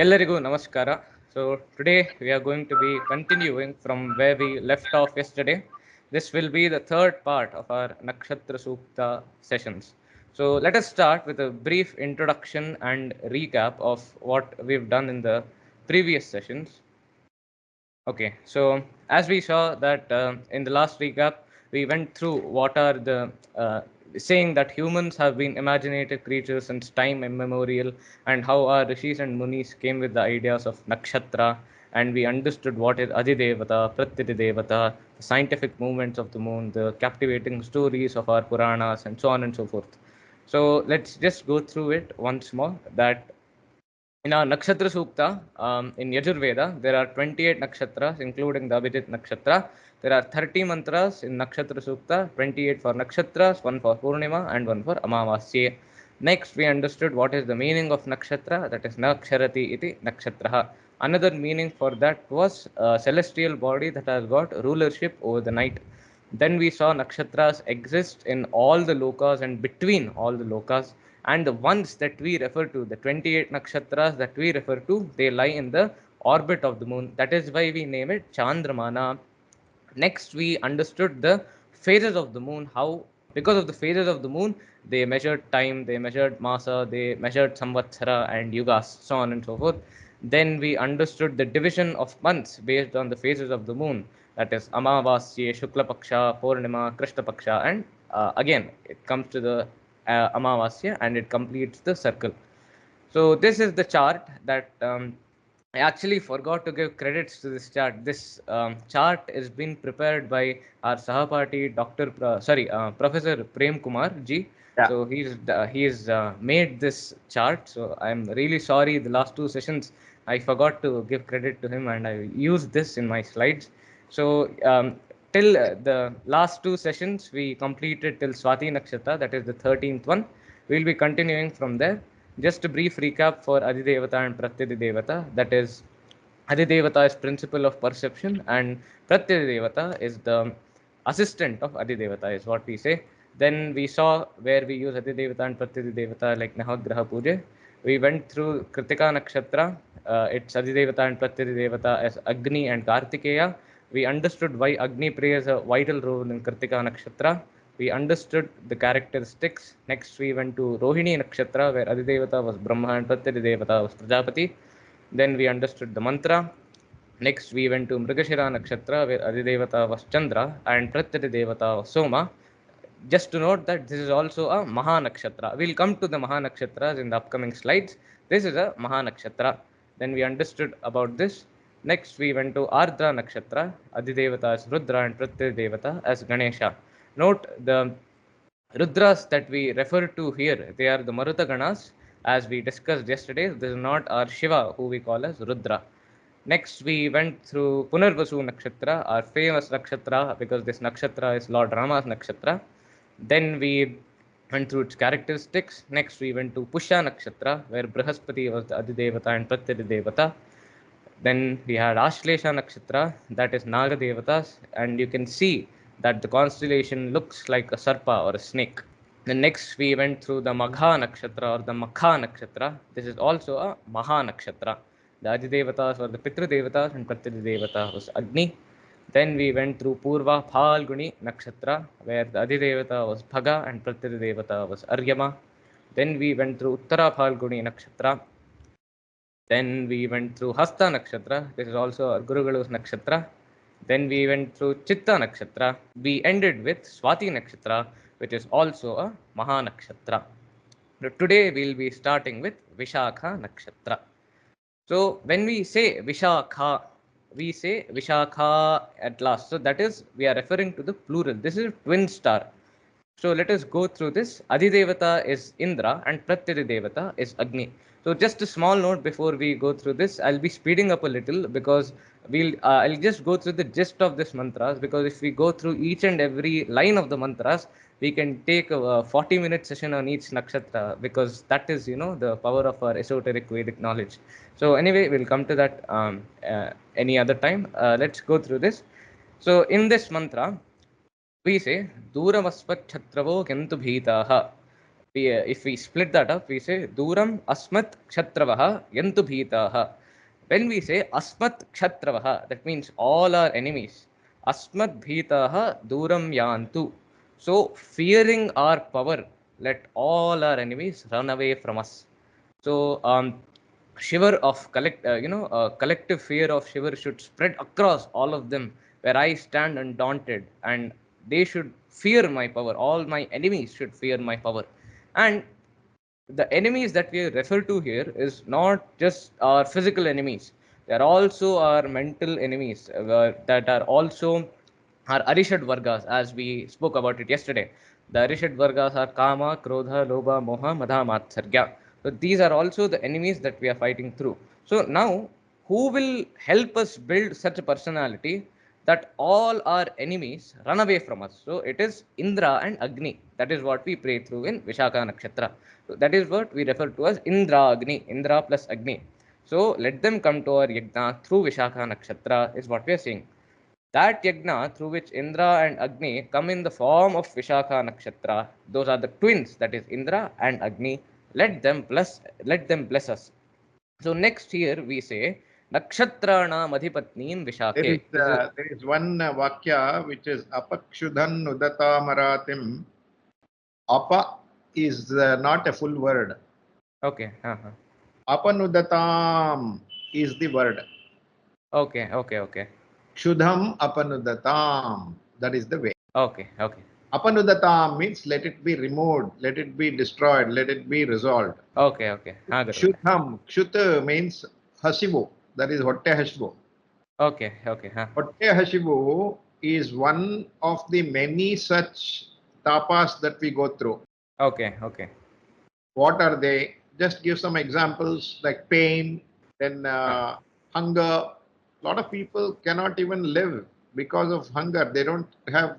Ellarigu Namaskara. So today we are going to be continuing from where we left off yesterday. This will be the third part of our Nakshatra Sookta sessions. So let us start with a brief introduction and recap of what we've done in the previous sessions. Okay, so as we saw that in the last recap, we went through what are the saying that humans have been imaginative creatures since time immemorial, and how our rishis and munis came with the ideas of nakshatra, and we understood what is adidevata, pratyadivata, the scientific movements of the moon, the captivating stories of our Puranas, and so on and so forth. So let's just go through it once more. That in our Nakshatra Sookta, in Yajurveda, there are 28 nakshatras, including the Abhijit nakshatra. There are 30 mantras in Nakshatra Sookta, 28 for nakshatras, one for Purnima, and one for Amavasya. Next, we understood what is the meaning of nakshatra, that is Naksharati iti nakshatraha. Another meaning for that was a celestial body that has got rulership over the night. Then we saw nakshatras exist in all the lokas and between all the lokas, and the ones that we refer to, the 28 nakshatras that we refer to, they lie in the orbit of the moon. That is why we name it Chandramana. Next, we understood the phases of the moon, how because of the phases of the moon, they measured time, they measured masa, they measured samvatsara and yugas, so on and so forth. Then we understood the division of months based on the phases of the moon, that is Amavasya, Shukla Paksha, Purnima, Krishna Paksha, and again it comes to the Amavasya and it completes the circle. So this is the chart that I actually forgot to give credits to this chart. This chart is being prepared by our Sahapati, Professor Prem Kumar ji. Yeah. So he's made this chart. So I'm really sorry. The last two sessions I forgot to give credit to him, and I used this in my slides. So till the last two sessions we completed till Swati Nakshatra, that is the 13th one. We'll be continuing from there. Just a brief recap for Adidevata and Pratyadivata. That is, Adidevata is principle of perception, and Pratyadivata is the assistant of Adidevata, is what we say. Then we saw where we use Adidevata and Pratyadivata like Nahagraha Puja. We went through Kritika Nakshatra. It's Adidevata and Pratyadivata as Agni and Kartikeya. We understood why Agni plays a vital role in Kritika Nakshatra. We understood the characteristics. Next, we went to Rohini Nakshatra, where Adidevata was Brahma and Pratyadivata was Prajapati. Then we understood the mantra. Next, we went to Mrigashira Nakshatra, where Adidevata was Chandra and Pratyadivata was Soma. Just to note that this is also a Maha Nakshatra. We'll come to the Maha Nakshatras in the upcoming slides. This is a Maha Nakshatra. Then we understood about this. Next, we went to Ardra Nakshatra, Adidevata as Rudra and Pratyadevata as Ganesha. Note the Rudras that we refer to here, they are the Maruta Ganas, as we discussed yesterday. This is not our Shiva, who we call as Rudra. Next, we went through Punarvasu Nakshatra, our famous Nakshatra, because this Nakshatra is Lord Rama's Nakshatra. Then we went through its characteristics. Next, we went to Pushya Nakshatra, where Brihaspati was the Adidevata and Pratyadevata. Then we had Ashlesha Nakshatra, that is Naga Devatas, and you can see that the constellation looks like a Sarpa or a snake. Then next we went through the Magha Nakshatra or the Makha Nakshatra. This is also a Maha Nakshatra. The Adidevatas were the Pitru Devatas and Pratyadevata was Agni. Then we went through Purva Phalguni Nakshatra, where the Adidevata was Bhaga and Pratyadevata was Aryama. Then we went through Uttara Phalguni Nakshatra. Then we went through Hasta Nakshatra. This is also our Guru Galu's Nakshatra. Then we went through Chitta Nakshatra. We ended with Swati Nakshatra, which is also a Maha Nakshatra. Today we'll be starting with Vishakha Nakshatra. So when we say Vishakha, we say Vishakha at last. So that is, we are referring to the plural. This is twin star. So let us go through this. Adidevata is Indra and Pratyadevata is Agni. So just a small note before we go through this, I'll be speeding up a little because I'll just go through the gist of this mantras, because if we go through each and every line of the mantras, we can take a 40-minute session on each nakshatra, because that is, the power of our esoteric Vedic knowledge. So anyway, we'll come to that any other time. Let's go through this. So in this mantra, we say Duramasvat Chhatravo Kentu Bhitaha. if we split that up, we say Duram Asmat Kshatravaha Yantu Bhitaha. When we say Asmat Kshatravaha, that means all our enemies. Asmat Bhitaha Duram Yantu. So, fearing our power, let all our enemies run away from us. So, shiver of collective fear of shiver should spread across all of them, where I stand undaunted, and they should fear my power. All my enemies should fear my power. And the enemies that we refer to here is not just our physical enemies. They are also our mental enemies, that are also our Arishad Vargas, as we spoke about it yesterday. The Arishad Vargas are Kama, Krodha, Lobha, Moha, Madha, Matsarya. So these are also the enemies that we are fighting through. So now, who will help us build such a personality that all our enemies run away from us? So it is Indra and Agni. That is what we pray through in Vishaka Nakshatra. So that is what we refer to as Indra Agni, Indra plus Agni. So let them come to our yajna through Vishaka Nakshatra is what we are saying. That yajna through which Indra and Agni come in the form of Vishaka Nakshatra, those are the twins, that is Indra and Agni. Let them bless us. So next here we say Nakshatrana Madhipatnim Vishakhe. There is one vakya which is Apakshudhan Udata Maratim. Apa is not a full word. Okay. Apanudatam is the word. Okay. Kshudham apanudatam. That is the way. Okay. Apanudatam means let it be removed, let it be destroyed, let it be resolved. Okay. Kshudham. Kshuta means hasivu. That is hotte hasivu. Okay. Hotte hasivu is one of the many such tapas that we go through. Okay. What are they? Just give some examples like pain, then hunger. A lot of people cannot even live because of hunger. They don't have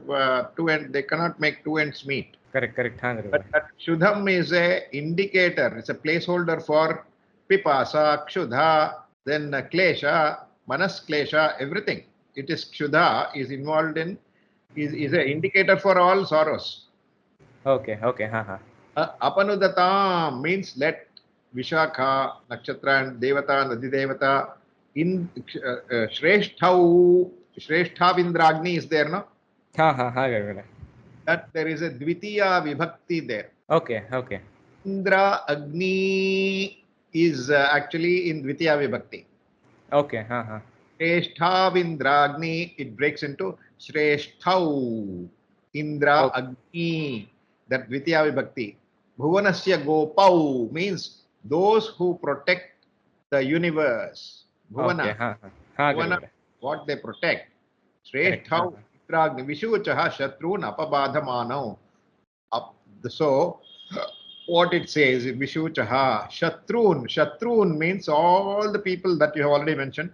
they cannot make two ends meet. Correct. But Kshudham is a indicator. It's a placeholder for Pipasa, Kshudha, then Klesha, Manas Klesha, everything. It is Kshudha is involved in, is an indicator for all sorrows. Okay. Apanudata means let Vishakha, Nakshatra and Devata, Nadi Devata in Shreshthavindragni is there, no? That there is a Dvitiya Vibhakti there. Okay. Indra Agni is actually in Dvitiya Vibhakti. Okay. Shreshthavindragni, it breaks into Shreshthav Indra Agni, that Dvitiya Vibhakti. Bhuvanasya Gopau means those who protect the universe. Bhuvana. Bhuvana, what they protect. Shreshthav Indragni Vishuchaha Shatrun Apabadhamano. So, what it says, Vishuchaha Shatrun. Shatrun means all the people that you have already mentioned.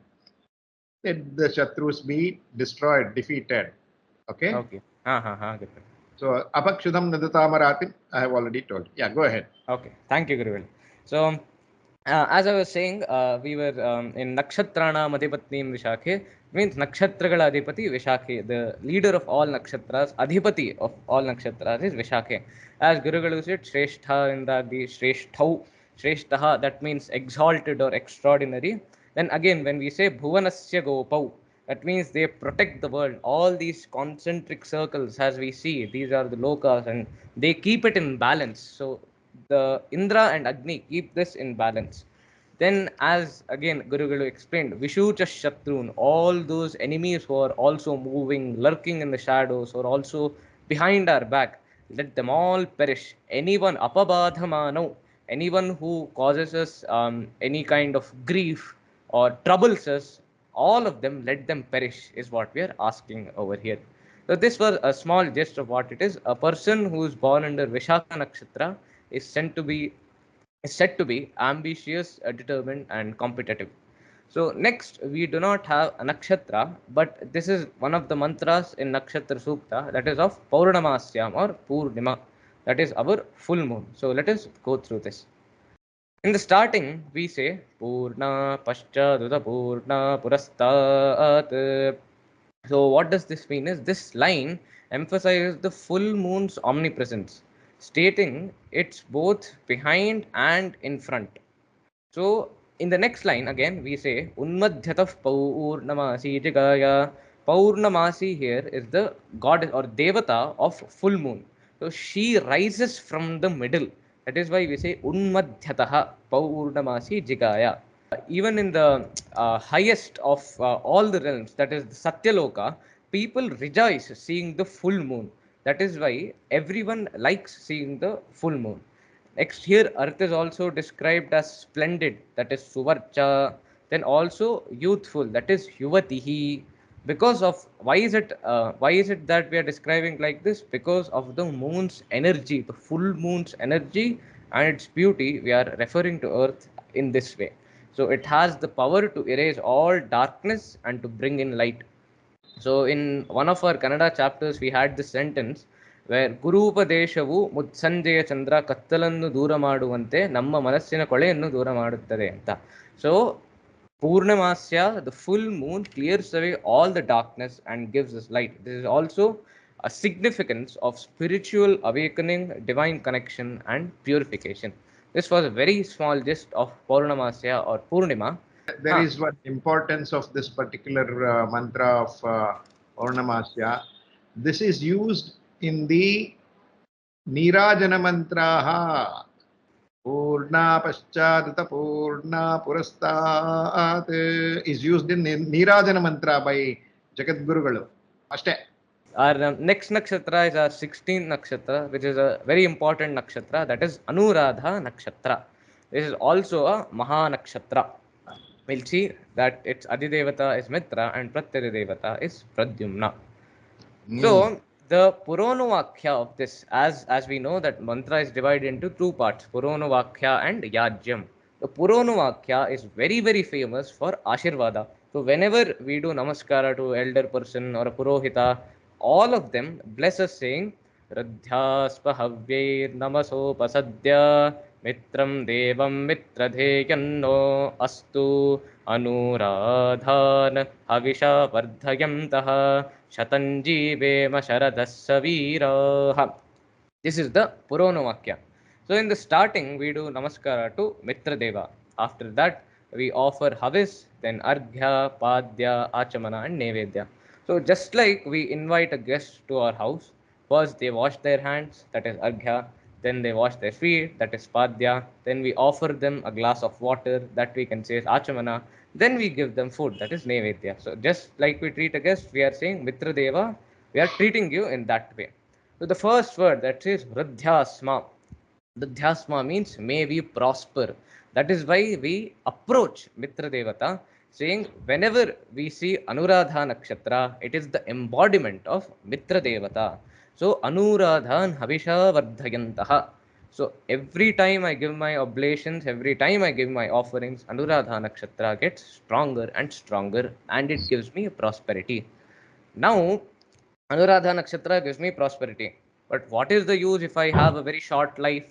Let the Shatrus be destroyed, defeated. Okay? So, Apakshudam Nadutamaratim, I have already told. Yeah, go ahead. Okay, thank you, Guruvel. So, as I was saying, we were in Nakshatrana Madhipatnim Vishakhe, means Nakshatragala Adhipati Vishakhe, the leader of all Nakshatras, Adhipati of all Nakshatras is Vishakhe. As Gurugalu said, Shrestha Indagdi, Shreshtaha, that means exalted or extraordinary. Then again, when we say Bhuvanasya Gopau, that means they protect the world. All these concentric circles, as we see, these are the lokas, and they keep it in balance. So the Indra and Agni keep this in balance. Then, as again Guru explained, Vishucha Shatrun, all those enemies who are also moving, lurking in the shadows, or also behind our back, let them all perish. Anyone apabadhamano, anyone who causes us any kind of grief or troubles us, all of them, let them perish, is what we are asking over here. So this was a small gist of what it is. A person who is born under Vishaka Nakshatra is said to be ambitious, determined, and competitive. So next, we do not have a nakshatra, but this is one of the mantras in Nakshatra Sookta, that is of Paurnamasyam or Purnima, that is our full moon. So let us go through this. In the starting, we say Purna Paschaduta Purna Purastat. So what does this mean is this line emphasizes the full moon's omnipresence. stating it's both behind and in front. So in the next line again we say Unmadhyatah Paurnamasi Jigaya. Paurnamasi here is the god or devata of full moon. So she rises from the middle. That is why we say Unmadhyatah Paurnamasi Jigaya. Even in the highest of all the realms, that is Satyaloka, people rejoice seeing the full moon. That is why everyone likes seeing the full moon. Next, here Earth is also described as splendid, that is Suvarcha. Then also youthful, that is Yuvatihi. Because of why is it that we are describing like this? Because of the moon's energy, the full moon's energy and its beauty. We are referring to Earth in this way. So it has the power to erase all darkness and to bring in light. So in one of our Kannada chapters, we had this sentence where Guru Upadeshavu Mutsanjaya Chandra Kattalannu Dura Maduvanತೆ ನಮ್ಮ ಮನಸ್ಸಿನ ಕೊಳೆಯನ್ನು ದೂರ ಮಾಡುತ್ತದೆ ಅಂತ. So Purnamasya, the full moon, clears away all the darkness and gives us light. This is also a significance of spiritual awakening, divine connection, and purification. This was a very small gist of Purnamasya or Purnima. There is one importance of this particular mantra of Ornamasya. This is used in the Nirajana mantraha. Purna Paschadata Purna Purastat is used in Nirajana mantra by Jagat Gurugalu. Ashte. Our next nakshatra is our 16th nakshatra, which is a very important nakshatra, that is Anuradha nakshatra. This is also a Maha nakshatra. We'll see that its Adidevata is Mitra and Pratyadivata is Pradyumna. So the Puronavakya of this, as we know that mantra is divided into two parts, Puronavakya and Yajyam. The Puronavakya is very famous for Ashirvada. So whenever we do Namaskara to elder person or a Purohita, all of them bless us saying Radhyaspahavye Namasopasadya Mitram Devam Mitradheyanno Astu Anuradhan Havisha Vardhayamtaha Shatanjivema Sharadasaviraha. This is the Puronovakya. So in the starting, we do Namaskara to Mitra Deva. After that, we offer Havis, then Arghya, Padya, Achamana, and Nevedya. So just like we invite a guest to our house, first they wash their hands, that is Arghya, then they wash their feet, that is Padya, then we offer them a glass of water, that we can say is Achamana, then we give them food, that is Nevedya. So just like we treat a guest, we are saying Mitra Deva, we are treating you in that way. So the first word that says Vridhyasma. Vridhyasma means may we prosper. That is why we approach Mitra Devata saying whenever we see Anuradha Nakshatra, it is the embodiment of Mitra Devata. So Anuradhan Havisha Vardhayantaha. So every time I give my oblations, every time I give my offerings, Anuradha Nakshatra gets stronger and stronger and it gives me prosperity. Now, Anuradha Nakshatra gives me prosperity. But what is the use if I have a very short life?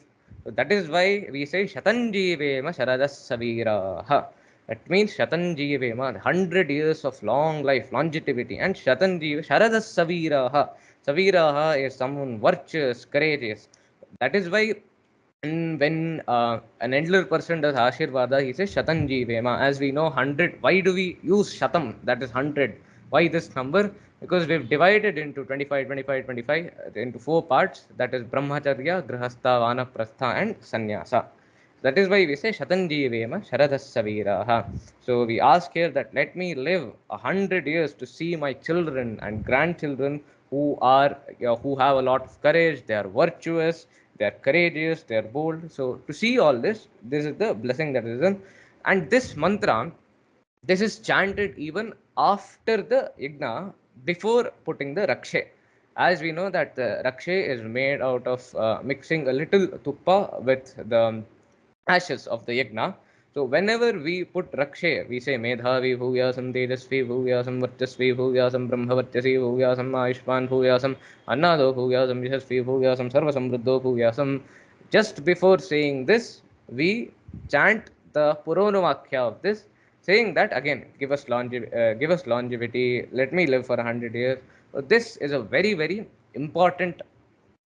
So that is why we say Shatanjivema Sharadas Saviraha. That means Shatanjivema, 100 years of long life, longevity, and Shatanjiva Sharadas Saviraha. Saviraha is someone virtuous, courageous. That is why when an elder person does Ashirvada, he says Shatanjivema. As we know, 100. Why do we use Shatam? That is 100. Why this number? Because we've divided into 25, 25, 25 into four parts. That is Brahmacharya, Grihastha, Vanaprastha, and Sannyasa. That is why we say Shatanjivema Sharadasaviraha. So we ask here that let me live 100 years to see my children and grandchildren who are who have a lot of courage, they are virtuous, they are courageous, they are bold. So to see all this, this is the blessing that is in. And this mantra, this is chanted even after the yajna, before putting the rakshe. As we know that the rakshe is made out of mixing a little tuppa with the ashes of the yajna. So whenever we put rakshe, we say Medhavi Bhuyasam Tejasvi Bhuyasam Varchasvi Bhuyasam Brahmavarchasi Bhuyasam Ayushman Bhuyasam Annado Bhuyasam Yashasvi Bhuyasam Sarvasamruddho Bhuyasam. Just before saying this, we chant the Puronovakhya of this, saying that again, give us longevity, let me live for 100 years. So this is a very important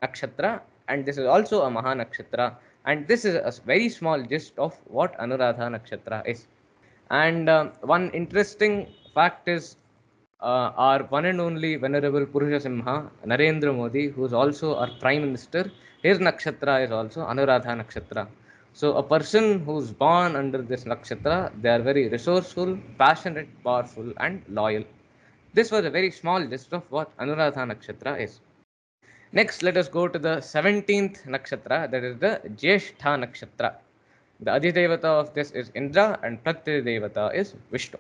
nakshatra, and this is also a Maha Nakshatra. And this is a very small gist of what Anuradha Nakshatra is. And one interesting fact is our one and only Venerable Purusha Simha, Narendra Modi, who is also our Prime Minister, his nakshatra is also Anuradha Nakshatra. So a person who's born under this nakshatra, they are very resourceful, passionate, powerful, and loyal. This was a very small list of what Anuradha Nakshatra is. Next, let us go to the 17th nakshatra, that is the Jyeshtha Nakshatra. The Adhidevata of this is Indra and Pratyadevata is Vishnu.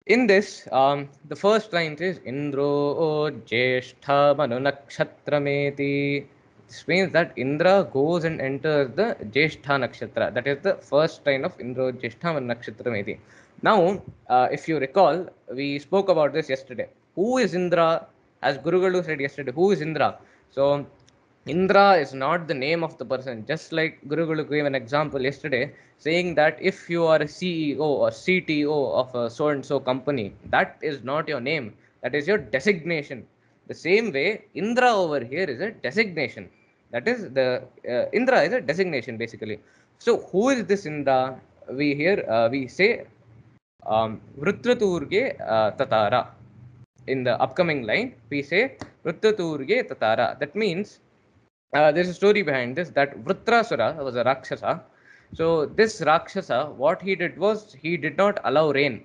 In this, the first line says Indro Jyeshtha Manu Nakshatra. This means that Indra goes and enters the Jyeshtha Nakshatra. That is the first line of Indro Jyeshtha Manu Nakshatra. Now, if you recall, we spoke about this yesterday. Who is Indra? As Guru Galu said yesterday, who is Indra? So, Indra is not the name of the person. Just like Guru Guru gave an example yesterday, saying that if you are a CEO or CTO of a so and so company, that is not your name. That is your designation. The same way, Indra over here is a designation. That is the Indra is a designation basically. So who is this Indra? We say Vrutraturge Tatara. In the upcoming line, we say Vrutraturge Tatara. That means there's a story behind this, that Vritrasura was a Rakshasa. So this Rakshasa, what he did was he did not allow rain.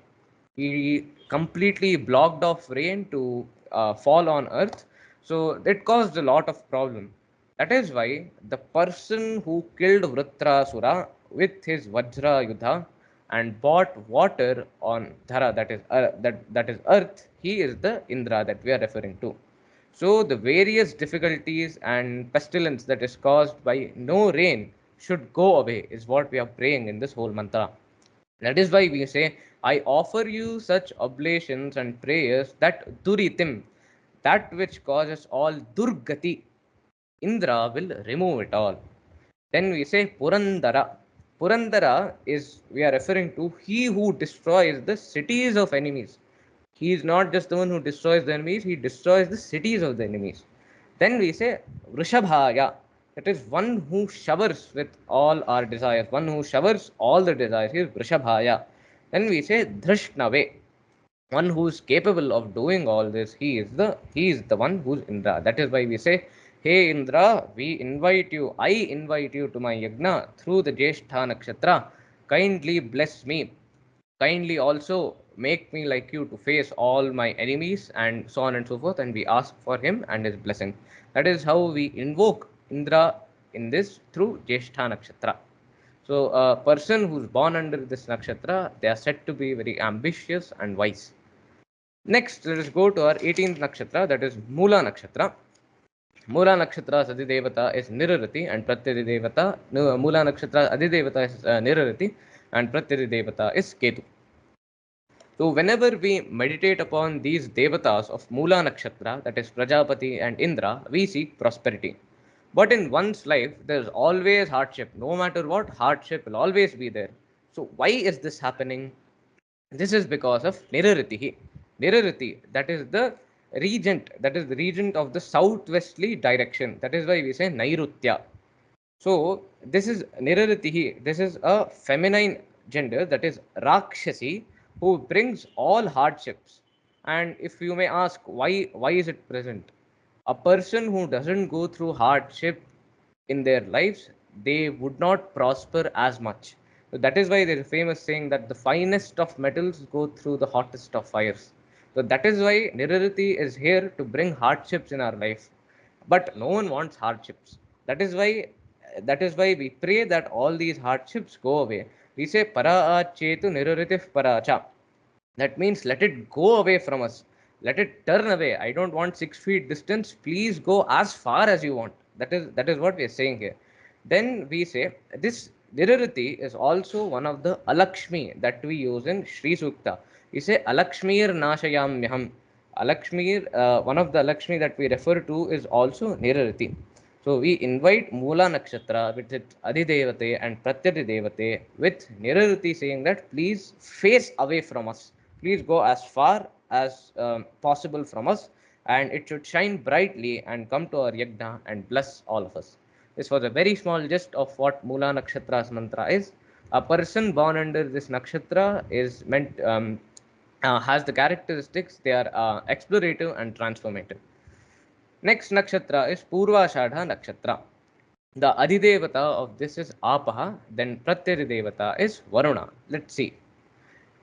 He completely blocked off rain to fall on earth. So it caused a lot of problem. That is why the person who killed Vritrasura with his Vajra Yudha and bought water on Dhara, that is earth, he is the Indra that we are referring to. So the various difficulties and pestilence that is caused by no rain should go away, is what we are praying in this whole mantra. That is why we say, I offer you such oblations and prayers that duritim, that which causes all durgati, Indra will remove it all. Then we say Purandara. Purandara is, we are referring to he who destroys the cities of enemies. He is not just the one who destroys the enemies, he destroys the cities of the enemies. Then we say Vrishabhaya. That is one who showers with all our desires, one who showers all the desires. He is Vrishabhaya. Then we say Drishnave, one who is capable of doing all this. He is the one who's Indra. That is why we say, hey Indra, I invite you to my yagna through the Jyeshtha Nakshatra. Kindly bless me, kindly also make me like you to face all my enemies, and so on and so forth. And we ask for him and his blessing. That is how we invoke Indra in this, through Jyeshtha Nakshatra. So a person who's born under this nakshatra, they are said to be very ambitious and wise. Next, let us go to our 18th nakshatra, that is Mula Nakshatra. Mula Nakshatra Adhidevata is Nirarati and Pratyadivata. No, Mula Nakshatra Adhidevata is Nirarati and Pratyadivata is Ketu. So, whenever we meditate upon these devatas of Mula Nakshatra, that is Prajapati and Indra, we seek prosperity. But in one's life, there's always hardship. No matter what, hardship will always be there. So, why is this happening? This is because of Niraritihi. Nirariti, that is the regent of the southwestly direction. That is why we say Nairutya. So this is Niraritihi. This is a feminine gender, that is Rakshasi, who brings all hardships. And if you may ask why is it present? A person who doesn't go through hardship in their lives, they would not prosper as much. So that is why there is a famous saying that the finest of metals go through the hottest of fires. So that is why Nirariti is here to bring hardships in our life. But no one wants hardships. That is why we pray that all these hardships go away. We say para chetu niraritif paracha. That means let it go away from us. Let it turn away. I don't want 6 feet distance. Please go as far as you want. That is what we are saying here. Then we say this Nirarati is also one of the Alakshmi that we use in Sri Sooktha. We say Alakshmir Nashayamyaham. Alakshmir, one of the Alakshmi that we refer to is also Nirarati. So we invite Mula Nakshatra with its Adhidevate and Pratyadivate with Nirarati saying that please face away from us. Please go as far as possible from us. and it should shine brightly and come to our yajna and bless all of us. This was a very small gist of what Mula Nakshatra's mantra is. A person born under this nakshatra is meant has the characteristics. They are explorative and transformative. Next nakshatra is Purvashadha nakshatra. The Adidevata of this is Apaha, then Pratyadivata is Varuna. Let's see.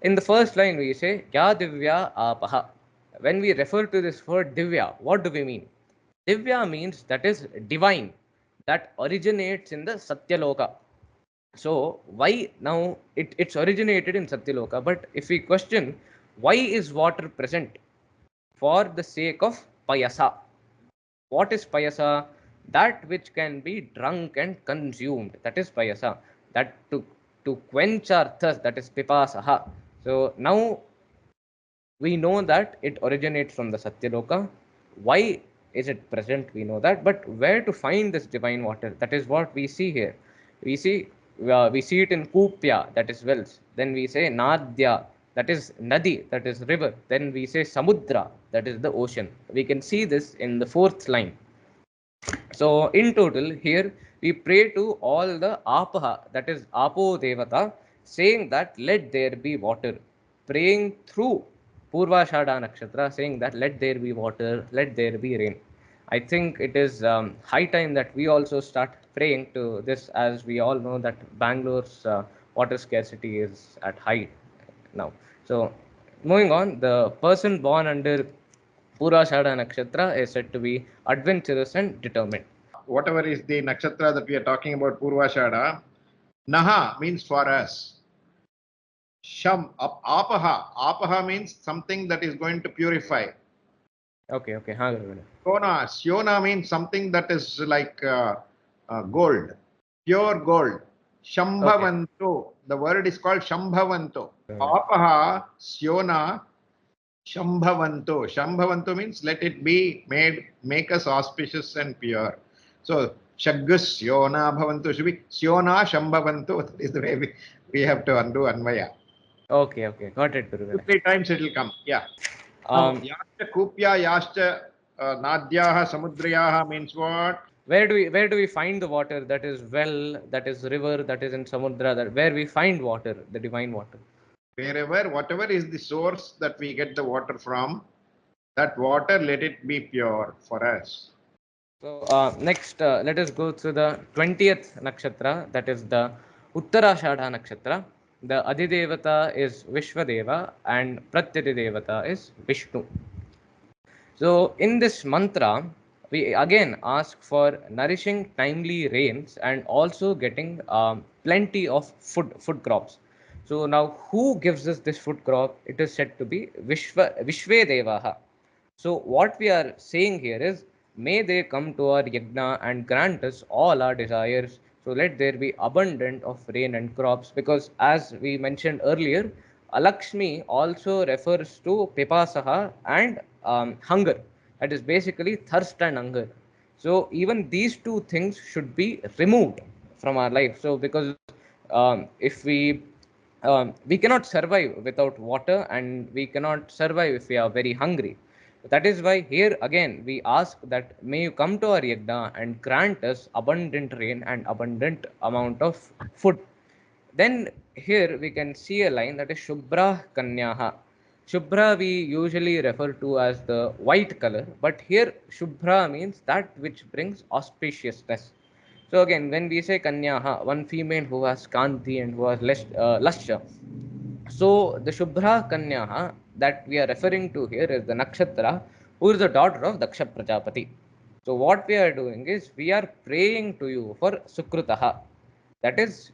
In the first line, we say Ya Divya Apaha. When we refer to this word Divya, what do we mean? Divya means that is divine, that originates in the Satyaloka. So, why now it's originated in Satyaloka? But if we question why is water present? For the sake of Payasa. What is Payasa? That which can be drunk and consumed. That is Payasa. That to quench our thirst, that is Pipasaha. So now we know that it originates from the Satyaloka. Why is it present? We know that. But where to find this divine water? That is what we see here. We see it in Kupya, that is wells. Then we say Nadya, that is Nadi, that is river. Then we say Samudra, that is the ocean. We can see this in the fourth line. So in total, here we pray to all the Apaha, that is Apo Devata, saying that let there be water. Praying through Purvashada Nakshatra, saying that let there be water, let there be rain. I think it is high time that we also start praying to this, as we all know that Bangalore's water scarcity is at high now. So moving on, the person born under Purvashada Nakshatra is said to be adventurous and determined. Whatever is the nakshatra that we are talking about, Purvashada, Naha means for us. Apaha. Apaha means something that is going to purify. Okay, okay. Haan, Guruvela. Syona means something that is like gold, pure gold. Okay. Shambhavanto. The word is called Shambhavanto. Apaha, Syona, Shambhavanto. Shambhavanto means let it be made, make us auspicious and pure. So Shaggus Syona Bhavanto should be Syona Shambhavanto. That is the way we have to undo Anvaya. Okay, okay. Got it, Two, Guruvela. three times it will come. Yeah. Now, Um, Yascha Kupya, Yascha Nadyaha, Samudriyaha means what? where do we find the water? That is well, that is river, that is in Samudra, that where we find water, the divine water. Wherever, whatever is the source that we get the water from, that water, let it be pure for us. So next, let us go through the 20th nakshatra, that is the Uttarashadha nakshatra. The Adidevata is Vishwadeva and Pratyadivata is Vishnu. So in this mantra, we again ask for nourishing timely rains and also getting plenty of food crops. So now, who gives us this food crop? It is said to be Vishvedevaha. So what we are saying here is, may they come to our yajna and grant us all our desires. So let there be abundant of rain and crops, because as we mentioned earlier, Alakshmi also refers to pipasaha and hunger. That is basically thirst and hunger. So even these two things should be removed from our life. So because if we cannot survive without water, and we cannot survive if we are very hungry. That is why here again we ask that may you come to our yajna and grant us abundant rain and abundant amount of food. Then here we can see a line that is Shubhra Kanyaha. Shubhra we usually refer to as the white color, but here Shubhra means that which brings auspiciousness. So again, when we say Kanyaha, one female who has Kanti and who has lustre. So the Shubhra Kanyaha that we are referring to here is the Nakshatra, who is the daughter of Daksha Prajapati. So what we are doing is we are praying to you for Sukrutaha. That is,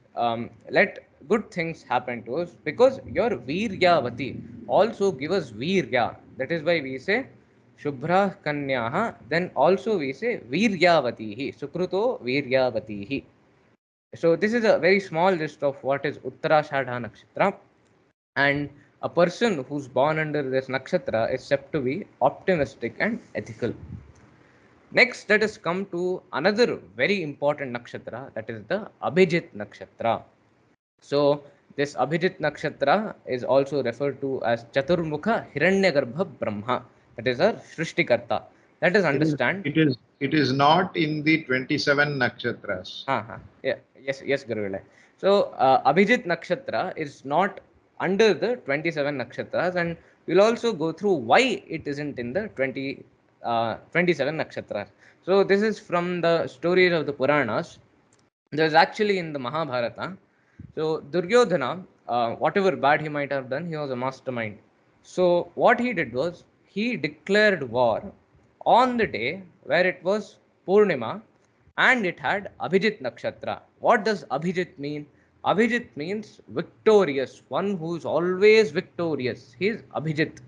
let good things happen to us, because your Viryavati also give us Virya. That is why we say Shubhra Kanyaha. Then also we say Viryavatihi. Sukruto Viryavatihi. So this is a very small list of what is Uttarashadha Nakshatra. And a person who's born under this nakshatra is said to be optimistic and ethical. Next, let us come to another very important nakshatra, that is the Abhijit nakshatra. So, this Abhijit nakshatra is also referred to as Chaturmukha Hiranyagarbha Brahma. That is our Shrishtikarta. Let us It is, understand. it is not in the 27 nakshatras. Yeah, yes, Guruvile. So, Abhijit Nakshatra is not under the 27 nakshatras, and we'll also go through why it isn't in the 27 nakshatras. So, this is from the stories of the Puranas. There's actually in the Mahabharata. So, Duryodhana, whatever bad he might have done, he was a mastermind. So, what he did was he declared war on the day where it was Purnima and it had Abhijit Nakshatra. What does Abhijit mean? Abhijit means victorious, one who's always victorious. He's Abhijit.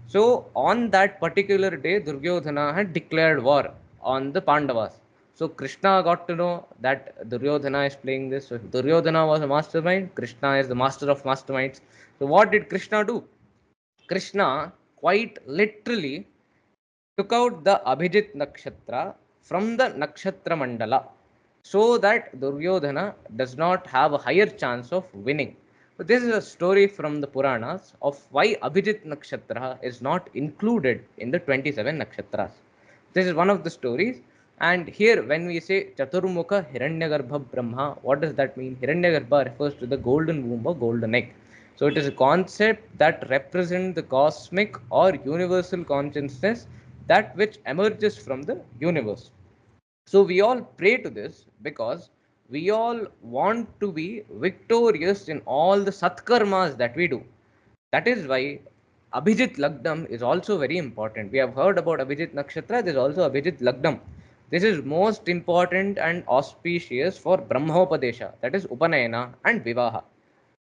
So on that particular day, Duryodhana had declared war on the Pandavas. So Krishna got to know that Duryodhana is playing this. So if Duryodhana was a mastermind, Krishna is the master of masterminds. So what did Krishna do? Krishna quite literally took out the Abhijit Nakshatra from the Nakshatra Mandala so that Duryodhana does not have a higher chance of winning. So this is a story from the Puranas of why Abhijit Nakshatra is not included in the 27 Nakshatras. This is one of the stories. And here, when we say Chaturmukha Hiranyagarbha Brahma, what does that mean? Hiranyagarbha refers to the golden womb or golden egg. So it is a concept that represents the cosmic or universal consciousness, that which emerges from the universe. So we all pray to this because we all want to be victorious in all the satkarmas that we do. That is why Abhijit Lagdam is also very important. We have heard about Abhijit Nakshatra, there is also Abhijit Lagdam. This is most important and auspicious for Brahmopadesha, that is Upanayana and Vivaha.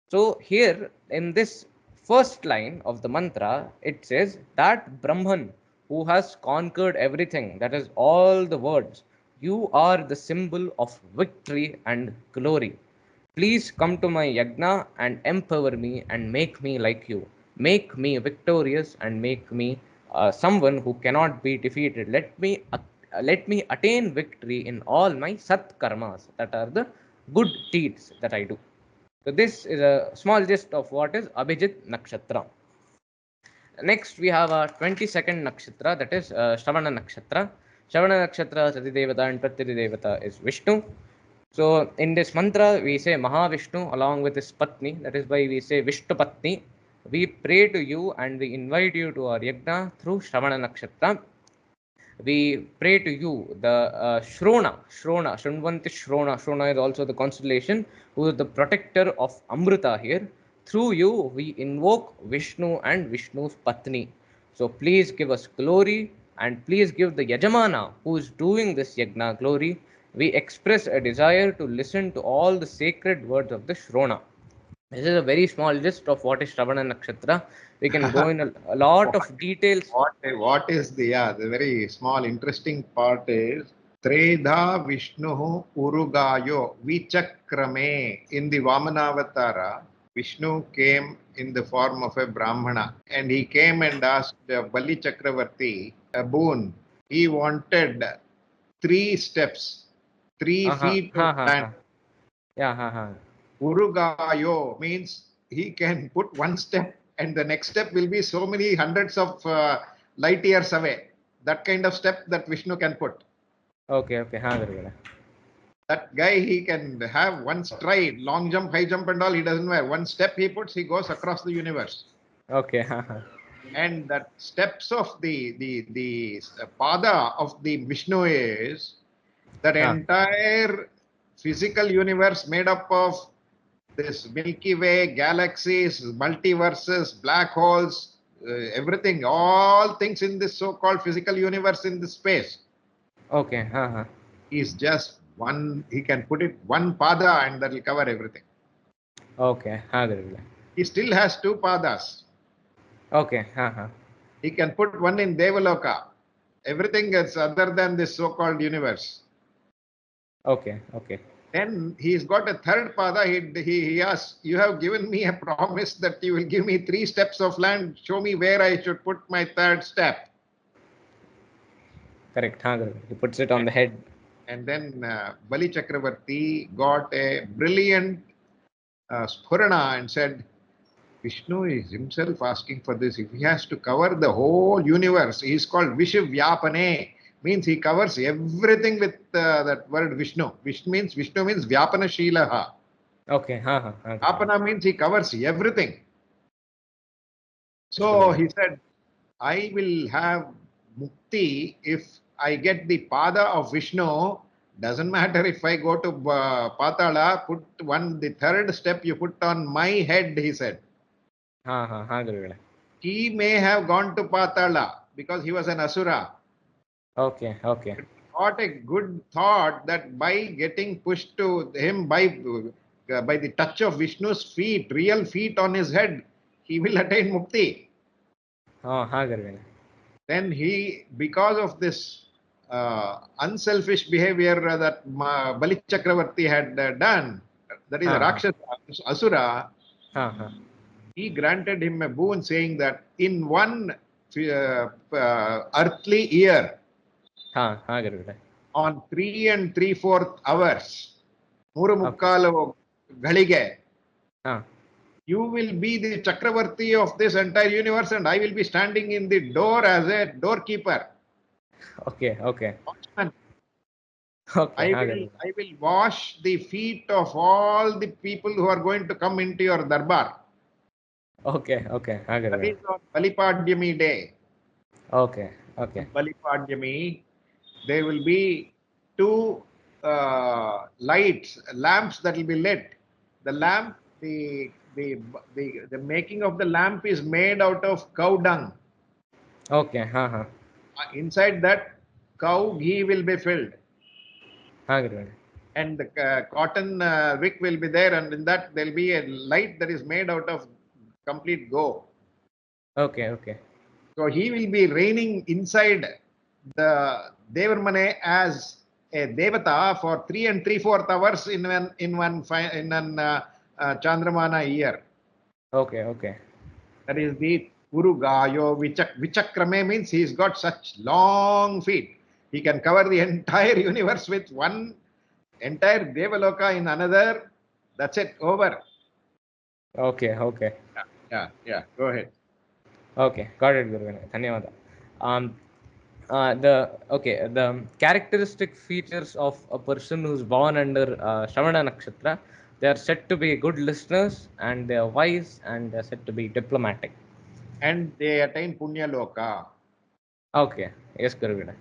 So here in this first line of the mantra, it says that Brahman who has conquered everything, that is all the words, you are the symbol of victory and glory. Please come to my yagna and empower me and make me like you. Make me victorious and make me someone who cannot be defeated. Let me attain victory in all my sat karmas, that are the good deeds that I do. So this is a small gist of what is Abhijit Nakshatra. Next, we have a 22nd Nakshatra, that is Shravana Nakshatra. Shravana Nakshatra, Sati Devata and Pratyati Devata is Vishnu. So in this mantra, we say Mahavishnu along with his Patni. That is why we say Vishnu Patni. We pray to you and we invite you to our yajna through Shravana Nakshatra. We pray to you, the Shunvanti Shrona. Shrona is also the constellation, who is the protector of Amrita here. Through you, we invoke Vishnu and Vishnu's Patni. So please give us glory and please give the Yajamana who is doing this Yajna glory. We express a desire to listen to all the sacred words of the Shrona. This is a very small list of what is Shravana Nakshatra. We can go in a lot what, of details. what is the very small interesting part is Tredha Vishnu Urugayo Vichakrame. In the Vamanavatara, Vishnu came in the form of a Brahmana and he came and asked Bali Chakravarti a boon. He wanted 3 steps, 3 feet of Ha ha land. ha. Yeah, ha ha. Urugayo means he can put one step and the next step will be so many hundreds of light years away. That kind of step that Vishnu can put. Okay, okay. Ha, Guruvela. That guy, he can have one stride, long jump, high jump, and all. He doesn't wear. One step he puts, he goes across the universe. Okay, ha ha. And that steps of the pada of the Vishnu is that Ha. entire physical universe made up of this Milky Way, galaxies, multiverses, black holes, everything, all things in this so-called physical universe in this space Okay, ha ha. is just one. He can put it one pada and that will cover everything. Okay, ha, Guruvela. He still has 2 padas. Okay, ha ha. He can put one in Devaloka. Everything is other than this so-called universe. Okay, okay. Then he's got a third pada. He asks, you have given me a promise that you will give me 3 steps of land. Show me where I should put my third step. Correct, ha, Guruvela. He puts it on the head. And then Bali Chakravarti got a brilliant Spurana and said, Vishnu is himself asking for this. If he has to cover the whole universe, he is called Vishivyapane. Means he covers everything with that word Vishnu. Vishnu means Vyapana Shilaha. Okay. Vyapana means he covers everything. Yes, So he said, I will have mukti if I get the pada of Vishnu. Doesn't matter if I go to Patala, put the third step you put on my head, he said. Gurugalе. He may have gone to Patala because he was an Asura. Okay. Got a good thought that by getting pushed to him by the touch of Vishnu's feet, real feet on his head, he will attain mukti. Gurugalе. Then he, because of this unselfish behavior that Bali Chakravarti had done, that is a Rakshasa, Asura, he granted him a boon saying that in one earthly year, Gurugalе. on 3 and 3/4 hours, ಮೂರು ಮುಕ್ಕಾಲು ಗಳಿಗೆ, you will be the Chakravarti of this entire universe and I will be standing in the door as a doorkeeper. Okay. I will wash the feet of all the people who are going to come into your darbar. Okay. That is on Balipadyami day. Okay. Balipadyami, there will be two lamps that will be lit. The lamp, the making of the lamp is made out of cow dung. Okay. Inside that, cow ghee will be filled. Gurugalе. And the cotton wick will be there, and in that there will be a light that is made out of complete go. Okay. So he will be reigning inside the Devarmane as a Devata for 3 and 3/4 hours in an Chandramana year. Okay. That is the Urugayo Vichakrame means he's got such long feet. He can cover the entire universe with one entire Devaloka in another. That's it, over. Okay. Yeah. Go ahead. Okay, got it, Guruvane. Dhanyavada. The characteristic features of a person who's born under Shravana Nakshatra, they are said to be good listeners, and they are wise, and they are said to be diplomatic. And they attain Punya Loka. Okay, yes, Guruvane.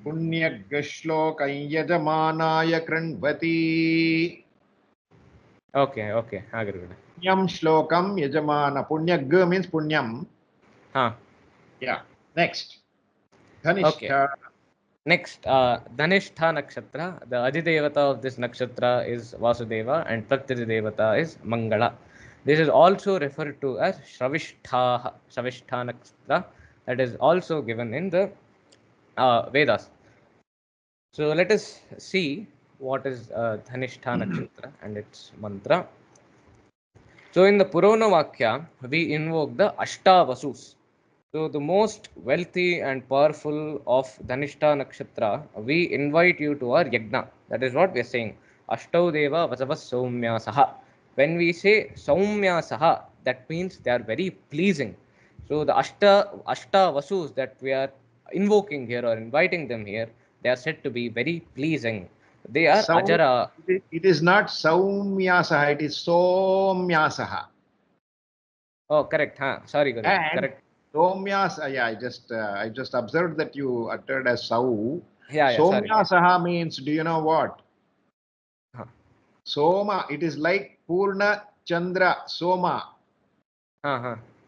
Punyagashloka Yajamanaya Kranvati. Okay, Guruvane. Punyam Shlokam Yajamana. Punyag means Punyam. Yeah. Next. Dhanishta. Okay. Next, Dhanishta Nakshatra. The Adhidevata of this nakshatra is Vasudeva, and Pratyadi Devata is Mangala. This is also referred to as Shravishta Nakshatra, that is also given in the Vedas. So let us see what is Dhanishta Nakshatra and its mantra. So in the Purana Vakya, we invoke the Ashtavasus. So the most wealthy and powerful of Dhanishta Nakshatra, we invite you to our yajna. That is what we are saying. Ashtau Deva Vasavas Soumya Saha. When we say Soumya Saha, that means they are very pleasing. So the Ashta Vasus that we are invoking here or inviting them here, they are said to be very pleasing. They are Ajara. It is not Saumyasaha, it is Somyasaha. Oh, correct. Sorry, Guru. And Correct. Somyasa, yeah, I just observed that you uttered as Sau. Yeah, sorry. Somyasaha means, do you know what? Huh. Soma, it is like Purna Chandra, Soma.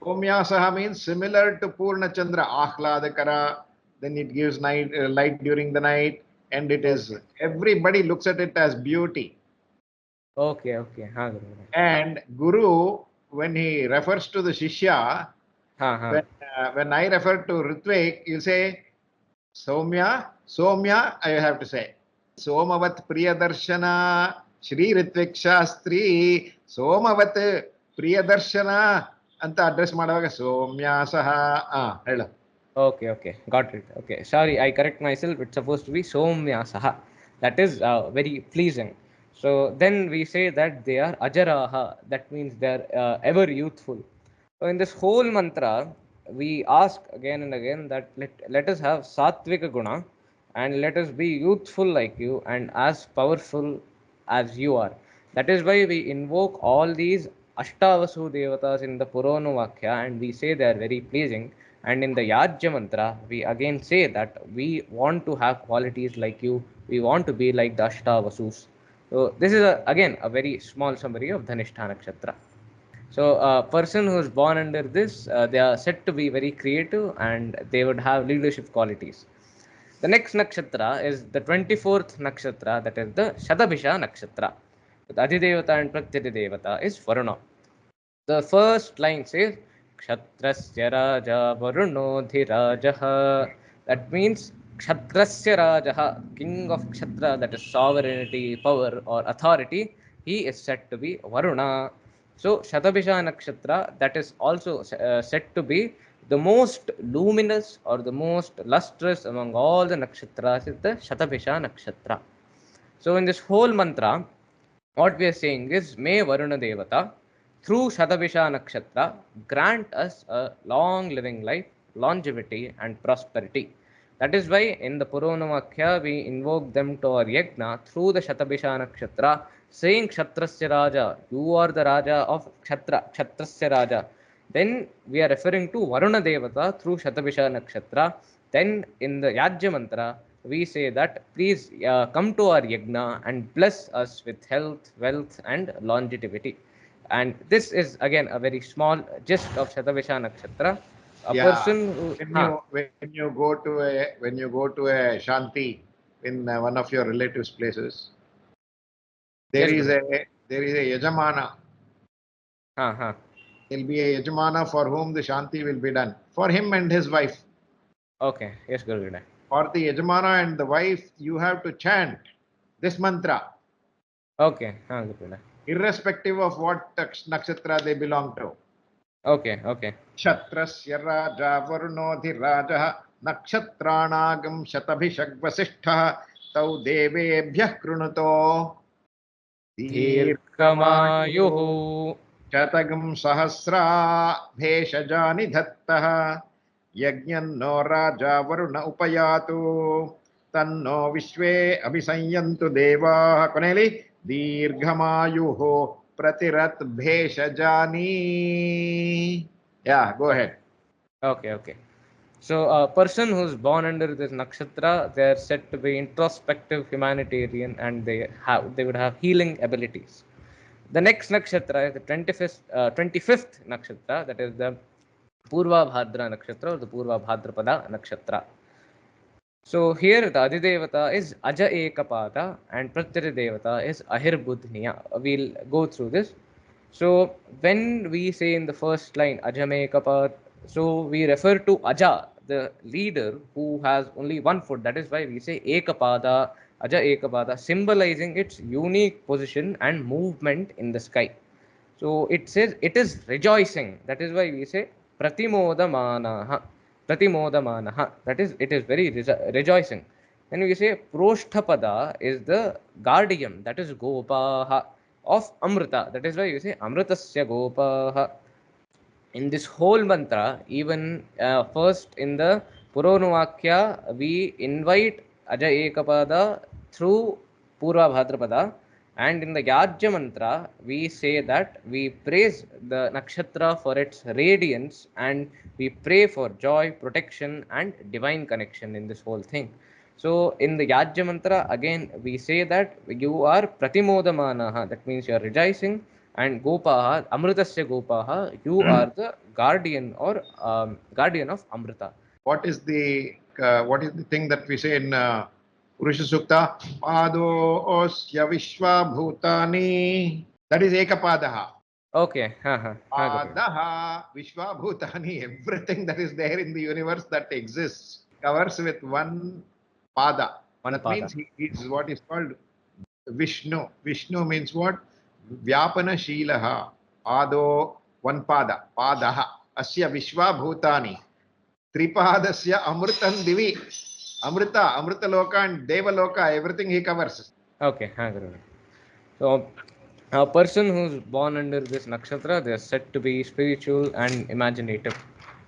Somyasaha means similar to Purna Chandra, Ahladakara, then it gives light during the night, and it is, everybody looks at it as beauty. Okay. Guru. And Guru, when he refers to the Shishya, when I refer to Ritvik, you say, Soumya, I have to say, Somavat Priyadarshana, Sriritwik Shastry, Somavat Priyadarshana, anta address ಮಾಡುವಾಗ ಸೌಮ್ಯಾಸಹ ಹೇಳು. Okay, got it. Okay, sorry, I correct myself. It's supposed to be Somyasaha. That is very pleasing. So then we say that they are Ajaraha. That means they are ever youthful. So in this whole mantra, we ask again and again that let us have sattvika guna and let us be youthful like you and as powerful as you are. That is why we invoke all these Ashtavasu devatas in the Purana Vakya and we say they are very pleasing. And in the Yajya mantra, we again say that we want to have qualities like you, we want to be like the Ashtavasus. So this is again a very small summary of Dhanishta Nakshatra. So a person who is born under this, they are said to be very creative and they would have leadership qualities. The next nakshatra is the 24th nakshatra, that is the Shatabhisha nakshatra. The Adhidevata and Pratyadivata is Varuna. The first line says, Kshatrasya Raja Varuno Dhirajaha. That means Kshatrasya Rajaha, king of Kshatra, that is sovereignty, power, or authority, he is said to be Varuna. So, Shatabhisha Nakshatra, that is also said to be the most luminous or the most lustrous among all the nakshatras is the Shatabhisha Nakshatra. So, in this whole mantra, what we are saying is, may Varuna Devata, through Shatavisha Nakshatra, grant us a long living life, longevity, and prosperity. That is why in the Purana Vakya we invoke them to our yajna through the Shatavisha Nakshatra, saying Kshatrasya Raja, you are the Raja of Kshatra, Kshatrasya Raja. Then we are referring to Varuna Devata through Shatavisha Nakshatra. Then in the Yajya mantra, we say that please come to our yajna and bless us with health, wealth, and longevity. And this is again a very small gist of Shatavisha Nakshatra. A Yeah, person who, when you go to a shanti in one of your relatives' places, there yes, is Guru. a yajamana. Ha. There will be a yajamana for whom the shanti will be done for him and his wife. Okay, yes, Guru. For the yajamana and the wife, you have to chant this mantra, Okay, Guru. irrespective of what nakshatra they belong to. Okay. क्षत्रस्य राजा वरुणोऽधिराजः नक्षत्राणागं शतभिषग्वसिष्ठः तौ देवेभ्यः कृणुतो दीर्घमायुः Dirghamayu. शतगं सहस्रा भेषजानि धत्तः यज्ञन्नो राजा वरुण उपयातु तन्नो विश्वे अभिसंयन्तु देवाः ಕೊನೆಯಲ್ಲಿ दीर्घमायुः प्रतिरत् भेषजानि. Yeah, go ahead. Okay. So a person who's born under this nakshatra, they are said to be introspective, humanitarian, and they would have healing abilities. The next nakshatra is the 25th nakshatra, that is the Purva Bhadra nakshatra or the Purva Bhadrapada nakshatra. So here the Adidevata is Aja Ekapada and Pratyati Devata is Ahirbudhniya. We'll go through this. So when we say in the first line Ajame Ekapat, so we refer to Aja, the leader who has only one foot. That is why we say Ekapada, Aja Ekapada, symbolizing its unique position and movement in the sky. So it says it is rejoicing. That is why we say Pratimodamanaha. Pratimodamanaha. That is, it is very rejoicing. Then we say Proshtapada is the guardian. That is Gopaha of Amrita. That is why we say Amritasya Gopaha. In this whole mantra, even first in the Puranavakya, we invite Aja Ekapada through Purva Bhadrapada, and in the Yajya mantra, we say that we praise the nakshatra for its radiance and we pray for joy, protection, and divine connection in this whole thing. So in the Yajya mantra, again we say that you are Pratimodamanaha, that means you are rejoicing, and Gopaha, Amritasya Gopaha, you are the guardian or guardian of Amrita. What is the thing that we say in Purusha Sukta? Pado osya vishwa bhutani. That is ekapadaha. Okay, Kapil. Padaha vishwa bhutani. Everything that is there in the universe that exists covers with one pada. One That pada. means he is what is called Vishnu. Vishnu means what? Vyapana Shilaha. Ado one pada. Padaha. Asya Vishwa Bhutani. Tripadasya Amritan Divi. Amrita Loka and Deva Loka, everything he covers. Okay, Kapil. So A person who's born under this nakshatra, they are said to be spiritual and imaginative.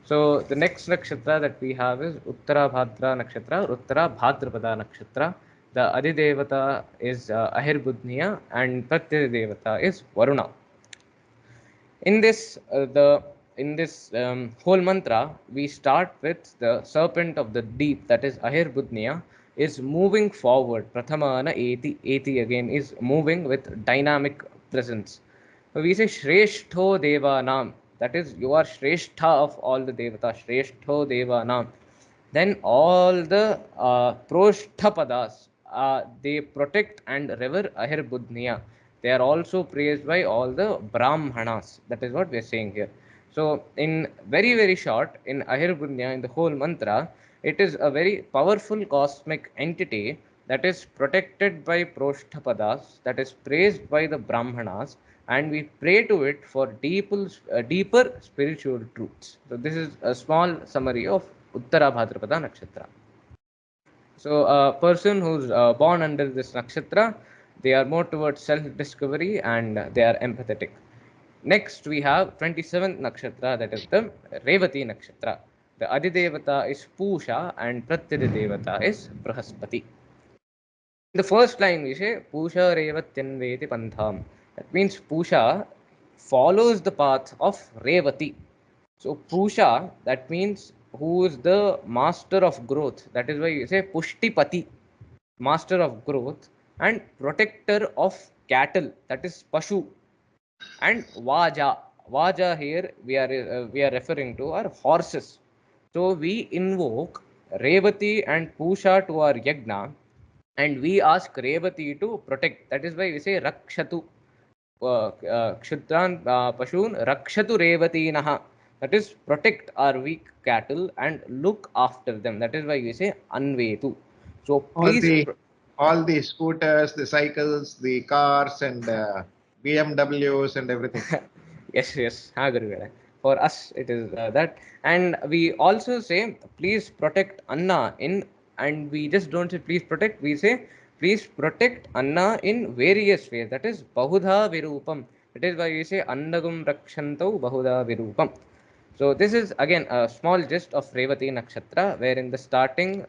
So the next nakshatra that we have is Uttara Bhadra nakshatra, Uttara Bhadrapada nakshatra. The Adidevata is Ahirbudniya and Pratyadevata is Varuna. In this, whole mantra, we start with the serpent of the deep, that is Ahirbudniya, is moving forward. Prathamana eti, eti again is moving with dynamic presence. So we say Shrestho Devanam, that is you are Shrestha of all the Devata, Shrestho Devanam. Then all the Proshthapadas, they protect and revere Ahirbudniya. They are also praised by all the Brahmanas. That is what we are saying here. So, in very, very short, in Ahirbudniya, in the whole mantra, it is a very powerful cosmic entity that is protected by Proshthapadas, that is praised by the Brahmanas, and we pray to it for deeper spiritual truths. So, this is a small summary of Uttara Bhadrapada Nakshatra. So, a person who's born under this nakshatra, they are more towards self-discovery and they are empathetic. Next, we have 27th nakshatra, that is the Revati nakshatra. The Adidevata is Pusha and Pratyadevata is Brahaspati. In the first line, we say Pusha Revatyanveti Pantham. That means Pusha follows the path of Revati. So Pusha, that means who is the master of growth. That is why you say Pushtipati, master of growth, and protector of cattle. That is Pashu. And Vaja. Vaja here we are referring to are horses. So we invoke Revati and Pusha to our yajna, and we ask Revati to protect. That is why we say Rakshatu. Kshudran Pashun Rakshatu Revatinaha. That is, protect our weak cattle and look after them. That is why we say Anvetu. So All please. the all the scooters, the cycles, the cars, and BMWs and everything. Yes, yes, Guruvela. For us, it is that. And we also say, please protect Anna in, and we just don't say please protect, we say please protect Anna in various ways. That is Bahudha Virupam. That is why we say Annagum Rakshantau Bahudha Virupam. So this is again a small gist of Revati Nakshatra, where in the starting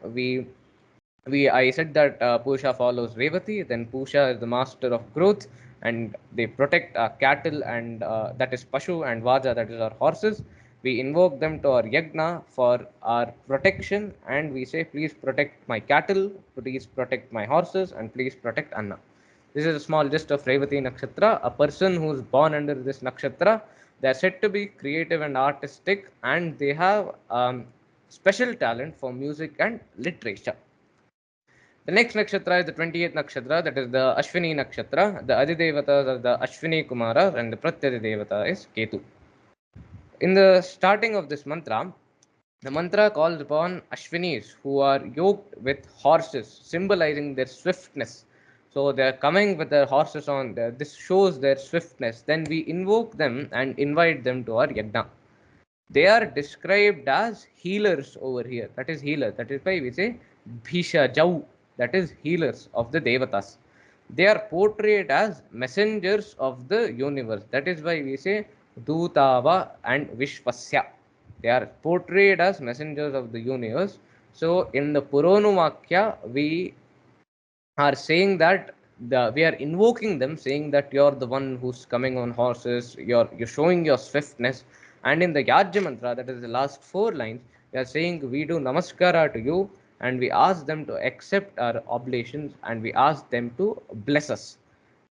I said that Pusha follows Revati, then Pusha is the master of growth, and they protect our cattle, and that is Pashu, and Vaja, that is our horses. We invoke them to our yajna for our protection, and we say, please protect my cattle, please protect my horses, and please protect Anna. This is a small gist of Revati Nakshatra. A person who is born under this nakshatra, they are said to be creative and artistic, and they have special talent for music and literature. The next nakshatra is the 28th nakshatra, that is the Ashwini nakshatra. The Adidevatas are the Ashwini Kumaras and the Pratyadevata is Ketu. In the starting of this mantra, the mantra calls upon Ashwinis who are yoked with horses, symbolizing their swiftness. So they are coming with their horses on there. This shows their swiftness. Then we invoke them and invite them to our yajna. They are described as healers over here. That is healer. That is why we say Bhisha Jau. That is healers of the Devatas. They are portrayed as messengers of the universe. That is why we say Dutava and Vishwasya. They are portrayed as messengers of the universe. So in the Puronumakya, we are saying that we are invoking them, saying that you're the one who's coming on horses, you're showing your swiftness. And in the Yajya mantra, that is the last four lines, we are saying we do namaskara to you, and we ask them to accept our oblations, and we ask them to bless us.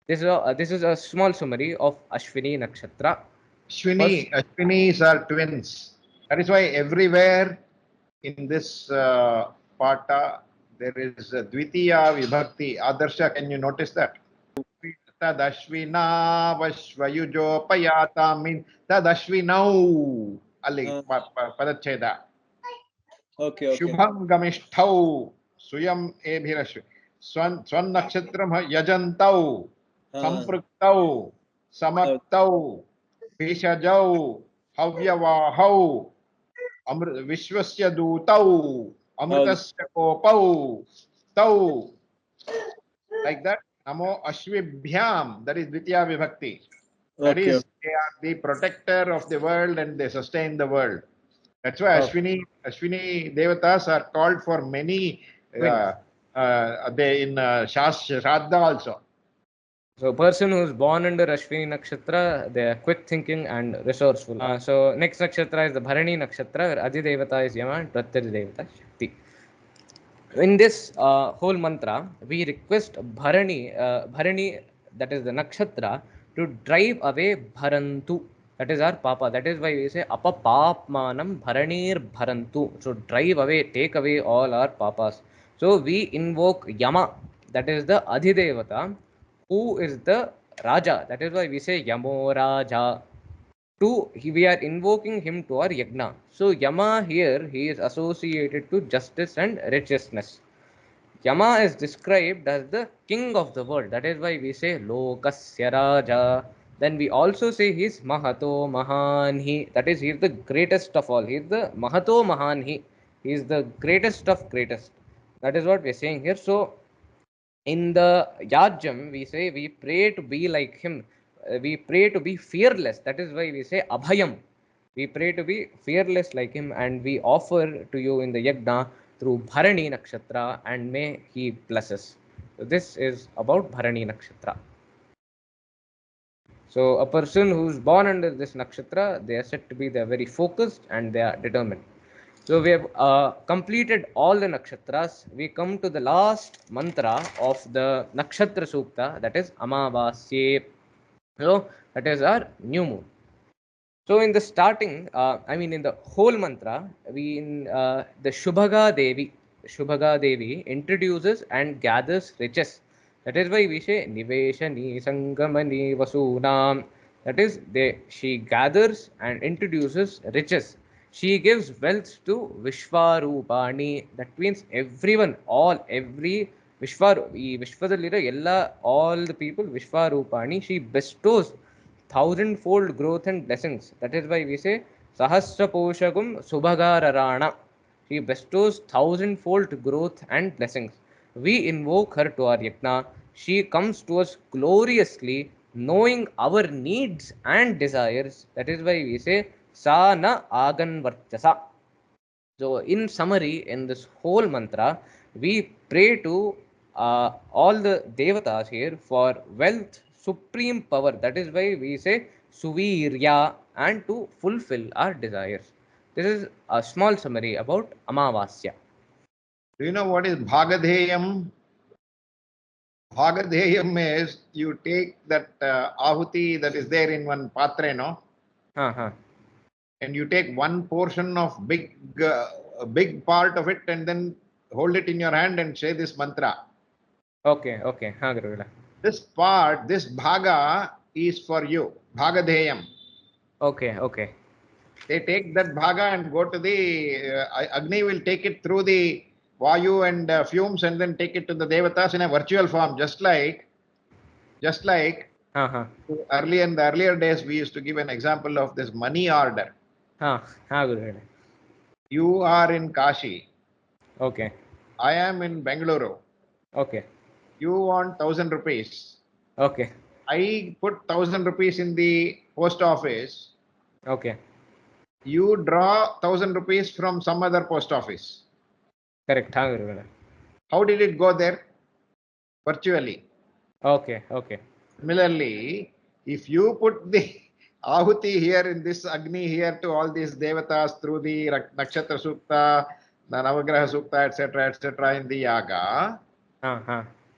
This is a small summary of Ashwini Nakshatra. First, Ashwinis are twins. That is why everywhere in this pata there is Dvitiya Vibhakti. Adarsha, can you notice that? Tadashvina Vashvayujopayata means Tadashvinau. Ali Padacheda. Okay, okay. Shubham Gamishtau. Suyam Ebhirashvi. Swan Nakshatram Yajantau. Sampraktau. Samaktau. Bishajau. Havyavahau. Vishwasya Dutau. Amritasya Kopau. Tau. Like that. Namo Ashvibhyam, that is Dvitiya Vibhakti. That Okay. is, they are the protector of the world and they sustain the world. That's why Ashwini Devatas are called for many, they in Shraddha also. So, a person who is born under Ashwini Nakshatra, they are quick thinking and resourceful. So, next Nakshatra is the Bharani Nakshatra, where Adi Devata is Yama and Pratyadi Devata Shakti. In this whole mantra, we request Bharani, that is the Nakshatra, to drive away Bharantu. That is our Papa. That is why we say Apa Papmanam Bharanir Bharantu. So, drive away, take away all our Papas. So, we invoke Yama, that is the Adhidevata, who is the Raja. That is why we say Yamo Raja. We are invoking him to our yajna. So Yama here, he is associated to justice and righteousness. Yama is described as the king of the world. That is why we say Lokasya Raja. Then we also say he is Mahato Mahanhi. That is, he is the greatest of all. He is the Mahato Mahanhi. He is the greatest of greatest. That is what we are saying here. So in the Yajam, we say we pray to be like him. We pray to be fearless. That is why we say Abhayam. We pray to be fearless like him, and we offer to you in the Yajna through Bharani Nakshatra, and may he bless us. So this is about Bharani Nakshatra. So a person who's born under this nakshatra, they are said to be, they are very focused and they are determined. So we have completed all the nakshatras. We come to the last mantra of the Nakshatra Sookta, that is Amavasye. So that is our new moon. So in the starting, in the whole mantra, we in Shubhaga Devi introduces and gathers riches. That is why we say Niveshani Sangamani Vasunam. That is, she gathers and introduces riches. She gives wealth to Vishwarupani. That means everyone, every Vishwadallira, all the people, Vishwarupani, she bestows thousandfold growth and blessings. That is why we say Sahasra Poshagum Subhagararana. She bestows thousandfold growth and blessings. We invoke her to our yajna. She comes to us gloriously, knowing our needs and desires. That is why we say Sa na Aganvarchasa. So, in summary, in this whole mantra, we pray to all the devatas here for wealth, supreme power. That is why we say Suvirya, and to fulfill our desires. This is a small summary about Amavasya. Do you know what is Bhagadheyam? Bhagadheyam is you take that ahuti that is there in one patre, no? Uh-huh. And you take one portion of big part of it and then hold it in your hand and say this mantra. Okay, okay. Guruvela. This part, this bhaga is for you. Bhagadheyam. Okay, okay. They take that bhaga and go to the Agni will take it through the Vayu and fumes and then take it to the Devatas in a virtual form, just like Uh-huh. earlier in the earlier days we used to give an example of this money order. Guruvela. You are in Kashi. Okay. I am in Bengaluru. Okay. You want 1,000 rupees. Okay. I put 1,000 rupees in the post office. Okay. You draw 1,000 rupees from some other post office. Correct. Guruvela. How did it go there? Virtually. Okay, okay. Similarly, if you put the ahuti here in this Agni here to all these devatas through the Nakshatra Sookta, the Navagraha Sookta, etc., in the yaga,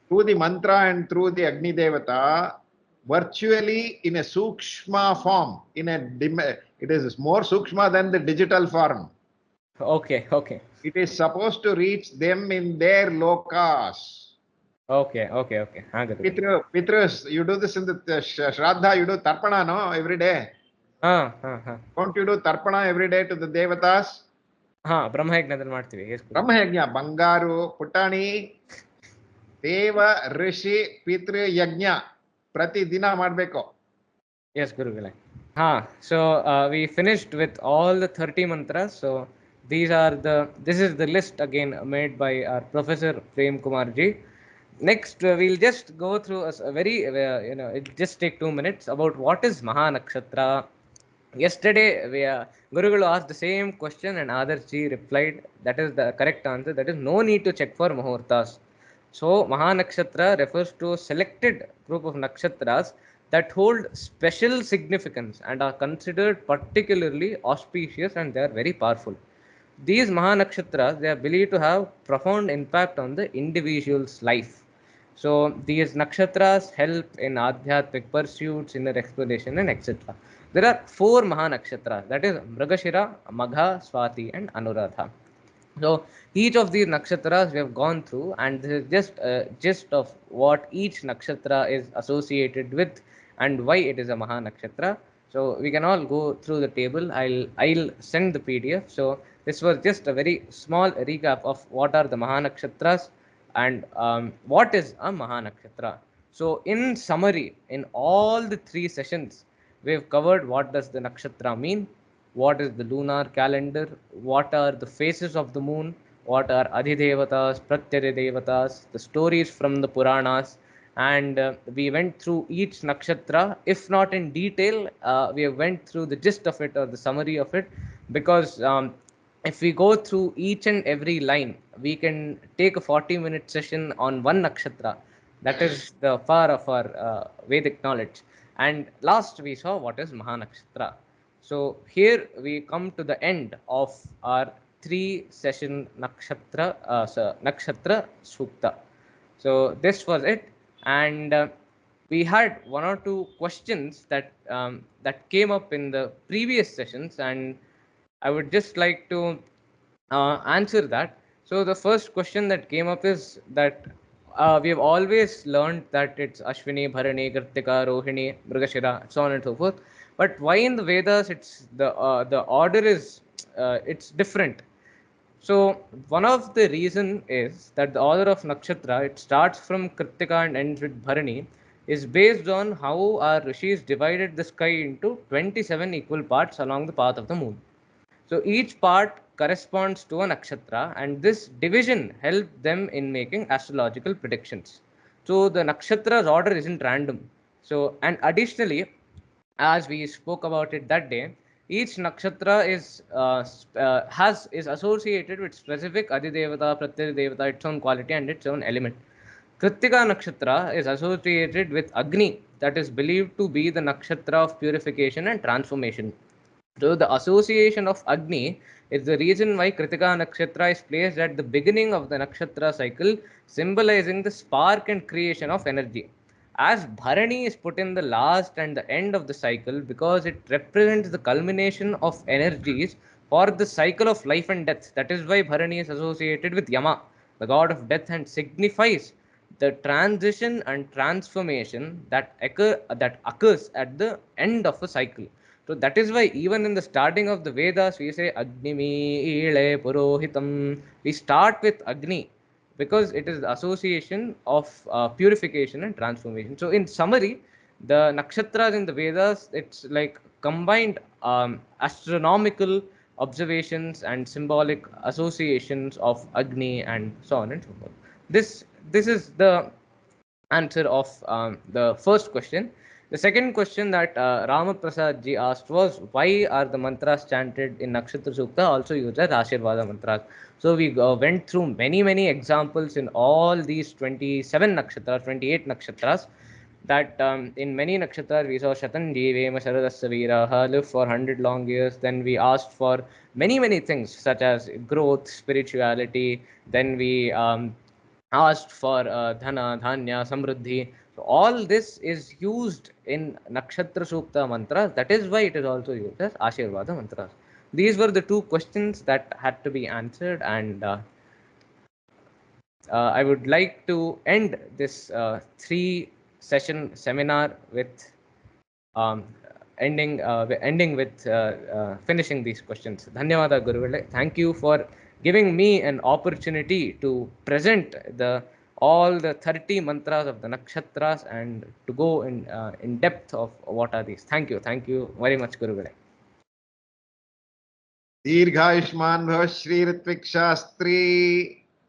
through the mantra and through the Agni Devata, virtually in a sukshma form, it is more sukshma than the digital form. Okay, okay. It is supposed to reach them in their lokas. Okay, okay, okay. Pitrus, you do this in the Shraddha, you do Tarpana, no? Every day. Don't you do Tarpana every day to the Devatas? ಬ್ರಹ್ಮಯಜ್ಞದಲ್ಲಿ ಮಾಡ್ತೀವಿ. ಬ್ರಹ್ಮಯಜ್ಞ, ಬಂಗಾರು, ಪುಟಾಣಿ, ದೇವ, ಋಷಿ, ಪಿತೃ ಯಜ್ಞ ಪ್ರತಿ ದಿನ ಮಾಡಬೇಕು. Yes, Guruvela. So we finished with all the 30 mantras. So this is the list again made by our Professor Prem Kumar ji. Next, we'll just go through a very, it just take 2 minutes about what is Maha Nakshatra. Yesterday, Gurugulu asked the same question and Adarshi replied, that is the correct answer. That is no need to check for Muhurtas. So, Maha Nakshatra refers to a selected group of nakshatras that hold special significance and are considered particularly auspicious, and they are very powerful. These Mahanakshatras, they are believed to have profound impact on the individual's life. So these nakshatras help in adhyatmic pursuits, inner exploration, and etc. There are four Mahanakshatras, that is Mrigashira, Magha, Swati, and Anuradha. So each of these nakshatras we have gone through, and this is just a gist of what each nakshatra is associated with and why it is a Maha Nakshatra. So we can all go through the table. I'll send the PDF. So this was just a very small recap of what are the Maha Nakshatras and what is a Maha Nakshatra. So in summary, in all the three sessions, we have covered what does the nakshatra mean, what is the lunar calendar, what are the phases of the moon, what are Adhidevatas, Pratyadidevatas, the stories from the Puranas, and we went through each nakshatra, if not in detail, we went through the gist of it or the summary of it, because if we go through each and every line, we can take a 40-minute session on one nakshatra. That is the far of our Vedic knowledge. And last we saw what is Mahanakshatra. So here we come to the end of our 3 session Nakshatra Sookta. So this was it, and we had one or two questions that came up in the previous sessions, and I would just like to answer that. So the first question that came up is that we have always learned that it's Ashwini, Bharani, Kritika, Rohini, Mrigashira, so on and so forth. But why in the Vedas it's the order is it's different. So one of the reason is that the order of nakshatra, it starts from Kritika and ends with Bharani, is based on how our rishis divided the sky into 27 equal parts along the path of the moon. So each part corresponds to a nakshatra, and this division helped them in making astrological predictions. So the nakshatra's order isn't random. So, and additionally, as we spoke about it that day, each nakshatra is associated with specific adidevata, pratyadevata, its own quality and its own element. Kritika nakshatra is associated with Agni, that is believed to be the nakshatra of purification and transformation. So the association of Agni is the reason why Kritika Nakshatra is placed at the beginning of the Nakshatra cycle, symbolizing the spark and creation of energy. As Bharani is put in the last and the end of the cycle because it represents the culmination of energies for the cycle of life and death. That is why Bharani is associated with Yama, the god of death, and signifies the transition and transformation that occurs at the end of a cycle. So that is why even in the starting of the Vedas we say Agnimi Ile Purohitam. We start with Agni because it is the association of purification and transformation. So in summary, the nakshatras in the Vedas, it's like combined astronomical observations and symbolic associations of Agni and so on and so forth. This is the answer of the first question. The second question that Rama Prasad ji asked was, why are the mantras chanted in Nakshatra Sookta also used as Ashirvada mantras? So we went through many examples in all these 27 nakshatras, 28 nakshatras, that in many nakshatras we saw Shatan Jivema Sharadasya Veeraha, live for 100 long years. Then we asked for many things such as growth, spirituality. Then we asked for dhana, dhanya, samruddhi. So all this is used in Nakshatra Sookta mantras. That is why it is also used as Ashirvada mantras. These were the two questions that had to be answered, and I would like to end this 3 session seminar with um, ending with finishing these questions. Dhanyavada Guruvale. Thank you for giving me an opportunity to present the all the 30 mantras of the nakshatras and to go in depth of what are these. Thank you very much, Guruvale. दीर्घायुष्मान भव Shri Ritwik Shastri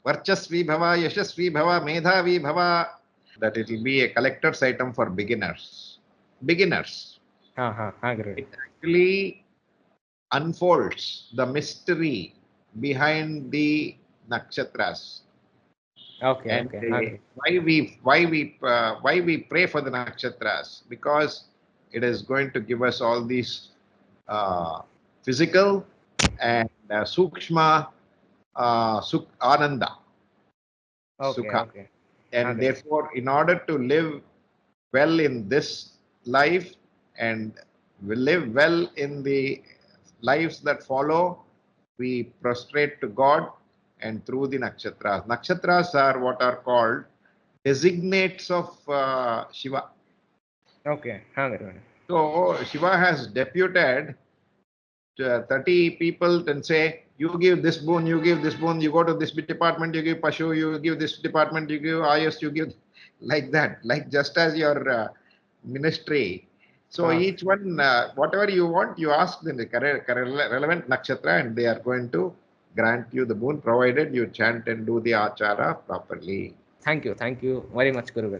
Varchasvi bhava, yashasvi bhava, medhavi bhava. That it will be a collector's item for beginners. Beginners. Guruji. It actually unfolds the mystery behind the nakshatras. Okay, And okay. why we pray for the nakshatras? Because it is going to give us all these physical and sukshma ananda, Okay, sukha. okay. And Guruji. therefore, in order to live well in this life and will live well in the lives that follow, we prostrate to God and through the nakshatras. Nakshatras are what are called designates of Shiva. Okay, Guruji. So Shiva has deputed 30 people and say, you give this boon, you give this boon, you go to this department, you give Pashu, you give this department, you give Ayus, you give like that, like just as your ministry. So each one, whatever you want, you ask the relevant nakshatra and they are going to grant you the boon provided you chant and do the achara properly. Thank you very much, Guru.